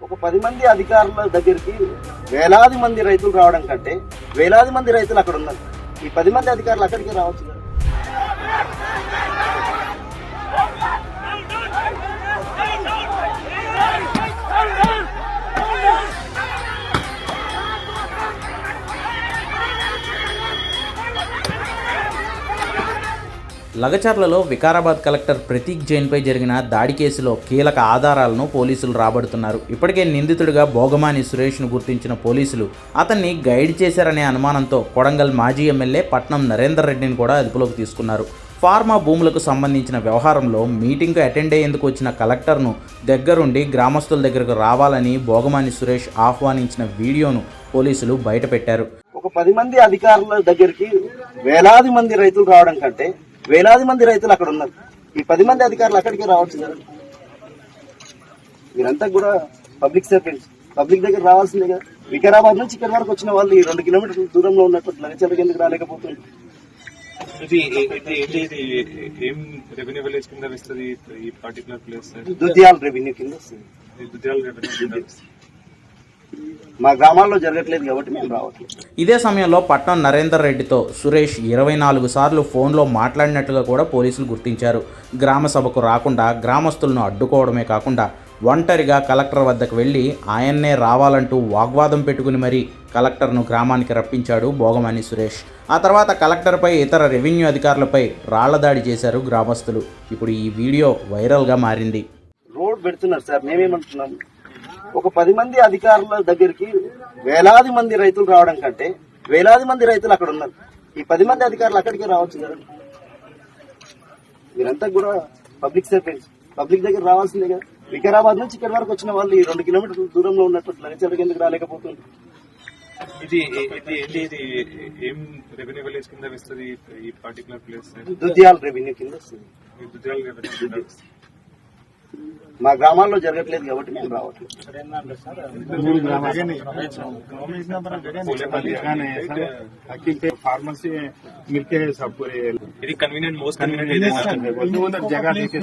ఒక 10 మంది అధికారుల దగ్గరికి వేలాది మంది రైతులు రావడం కంటే వేలాది మంది రైతులు అక్కడ ఉన్నారు. ఈ 10 మంది అధికారులు అక్కడికి రావచ్చు కదా. లగచర్లలో వికారాబాద్ కలెక్టర్ ప్రతీక్ జైన్పై జరిగిన దాడి కేసులో కీలక ఆధారాలను పోలీసులు రాబడుతున్నారు. ఇప్పటికే నిందితుడిగా భోగమాని సురేష్ను గుర్తించిన పోలీసులు అతన్ని గైడ్ చేశారనే అనుమానంతో కొడంగల్ మాజీ ఎమ్మెల్యే పట్నం నరేందర్ రెడ్డిని కూడా అదుపులోకి తీసుకున్నారు. ఫార్మా భూములకు సంబంధించిన వ్యవహారంలో మీటింగ్కు అటెండ్ అయ్యేందుకు వచ్చిన కలెక్టర్ను దగ్గరుండి గ్రామస్తుల దగ్గరకు రావాలని భోగమాని సురేష్ ఆహ్వానించిన వీడియోను పోలీసులు బయటపెట్టారు. ఒక 10 మంది అధికారుల దగ్గరికి వేలాది మంది రైతులు రావడం కంటే వేలాది మంది రైతులు అక్కడ ఉన్నారు. ఈ 10 మంది అధికారులు అక్కడికి రావచ్చు కదా. మీరంతా కూడా పబ్లిక్ సర్వెంట్స్, పబ్లిక్ దగ్గర రావాల్సిందే కదా. వికారాబాద్ నుంచి ఇక్కడ వరకు వచ్చిన వాళ్ళు ఈ 2 కిలోమీటర్ల దూరంలో ఉన్నటువంటి లగచర్లకు ఎందుకు రాలేకపోతుంది? రెవెన్యూ విలేజ్ కింద వస్తుంది ఈ పర్టికులర్ ప్లేస్. దుద్యాల రెవెన్యూ కింద వస్తుంది. మా గ్రామాల్లో జరగట్లేదు కాబట్టి మేము రావట్లేదు. ఇదే సమయంలో పట్నం నరేందర్ రెడ్డితో సురేష్ 24 సార్లు ఫోన్లో మాట్లాడినట్లుగా కూడా పోలీసులు గుర్తించారు. గ్రామ సభకు రాకుండా గ్రామస్తులను అడ్డుకోవడమే కాకుండా ఒంటరిగా కలెక్టర్ వద్దకు వెళ్ళి ఆయన్నే రావాలంటూ వాగ్వాదం పెట్టుకుని మరీ కలెక్టర్ను గ్రామానికి రప్పించాడు భోగమాని సురేష్. ఆ తర్వాత కలెక్టర్పై ఇతర రెవెన్యూ అధికారులపై రాళ్లదాడి చేశారు గ్రామస్తులు. ఇప్పుడు ఈ వీడియో వైరల్గా మారింది. రోడ్ పెడుతున్నారు సార్. మేమేమంటున్నాం, ఒక 10 మంది అధికారుల దగ్గరికి వేలాది మంది రైతులు రావడం కంటే వేలాది మంది రైతులు అక్కడ ఉన్నారు. ఈ 10 మంది అధికారులు అక్కడికి రావచ్చు కదా. మీరంతా కూడా పబ్లిక్ సర్వెంట్స్, పబ్లిక్ దగ్గర రావాల్సిందే కదా. వికారాబాద్ నుంచి ఇక్కడ వరకు వచ్చిన వాళ్ళు ఈ 2 కిలోమీటర్ల దూరంలో ఉన్నటువంటి లగచర్లకు ఎందుకు రాలేకపోతుంది? ఇది ఏం రెవెన్యూ విలేజ్ కింద వస్తుంది ఈ పర్టికులర్ ప్లేస్? దుద్యాల రెవెన్యూ కింద వస్తుంది. మా గ్రామాల్లో జరగట్లేదు కాబట్టి మేము రావట్లేదు. फार्मसी मिलके सब पूरे ఇది కన్వీనియంట్ మోస్ట్ కన్వీనియంట్ जगह देके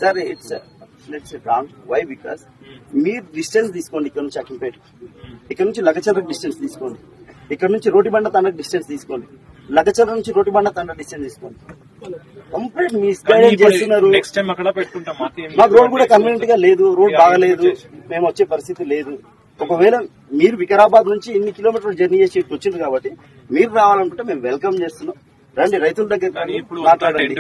sir it's wrong. Why? Because మీరు డిస్టెన్స్ తీసుకోండి. ఇక్కడ నుంచి అక్కింపేట, ఇక్కడ నుంచి లగచర్రకు డిస్టెన్స్ తీసుకోండి. ఇక్కడ నుంచి రోటిబండ తండకు డిస్టెన్స్ తీసుకోండి. లగచర్ర నుంచి రోటిబండ తండ డిస్టెన్స్ తీసుకోండి. కంప్లీట్ మిస్గైడ్ చేస్తున్నారు. నెక్స్ట్ టైం అక్కడ పెట్టుకుంటాం. మాకు రోడ్ కూడా కన్వీనియంట్ గా లేదు, రోడ్ బాగలేదు, మేము వచ్చే పరిస్థితి లేదు. ఒకవేళ మీరు వికారాబాద్ నుంచి ఇన్ని కిలోమీటర్లు జర్నీ చేసి వచ్చింది కాబట్టి మీరు రావాలనుకుంటే మేము వెల్కమ్ చేస్తున్నాం. రండి, రైతుల దగ్గర మాట్లాడండి.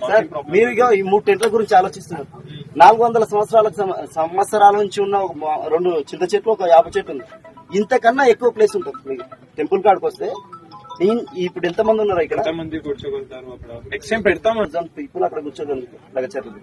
సార్ మీరు ఈ 3 టెంట్ల గురించి ఆలోచిస్తున్నారు. 400 సంవత్సరాల నుంచి ఉన్న 2 చింత చెట్లు, ఒక 50 చెట్లు ఉంది. ఇంతకన్నా ఎక్కువ ప్లేస్ ఉంటుంది మీకు. టెంపుల్ కాడికి వస్తే ఇప్పుడు ఎంత మంది ఉన్నారు ఇక్కడ? కూర్చోగలుగుతారు. నెక్స్ట్ టైం పెడతాం. పీపుల్ అక్కడ కూర్చోగలుగుతారు లగచర్లు.